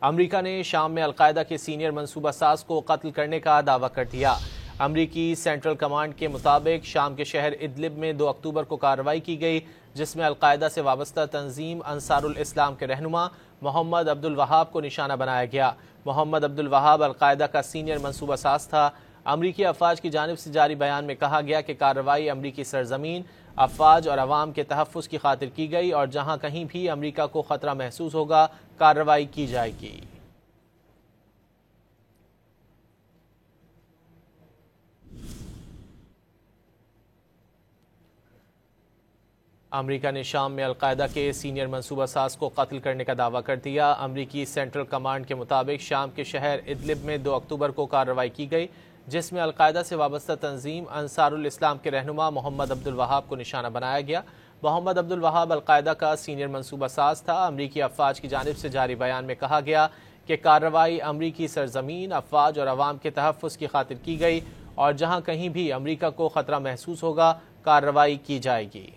امریکہ نے شام میں القاعدہ کے سینئر منصوبہ ساز کو قتل کرنے کا دعویٰ کر دیا۔ امریکی سینٹرل کمانڈ کے مطابق شام کے شہر ادلب میں 2 اکتوبر کو کارروائی کی گئی، جس میں القاعدہ سے وابستہ تنظیم انصار الاسلام کے رہنما محمد عبد الوہاب کو نشانہ بنایا گیا۔ محمد عبد الوہاب القاعدہ کا سینئر منصوبہ ساز تھا۔ امریکی افواج کی جانب سے جاری بیان میں کہا گیا کہ کارروائی امریکی سرزمین، افواج اور عوام کے تحفظ کی خاطر کی گئی اور جہاں کہیں بھی امریکہ کو خطرہ محسوس ہوگا کارروائی کی جائے گی۔ امریکہ نے شام میں القاعدہ کے سینئر منصوبہ ساز کو قتل کرنے کا دعویٰ کر دیا۔ امریکی سینٹرل کمانڈ کے مطابق شام کے شہر ادلب میں 2 اکتوبر کو کارروائی کی گئی، جس میں القاعدہ سے وابستہ تنظیم انصار الاسلام کے رہنما محمد عبد الوہاب کو نشانہ بنایا گیا۔ محمد عبد الوہاب القاعدہ کا سینئر منصوبہ ساز تھا۔ امریکی افواج کی جانب سے جاری بیان میں کہا گیا کہ کارروائی امریکی سرزمین، افواج اور عوام کے تحفظ کی خاطر کی گئی اور جہاں کہیں بھی امریکہ کو خطرہ محسوس ہوگا کارروائی کی جائے گی۔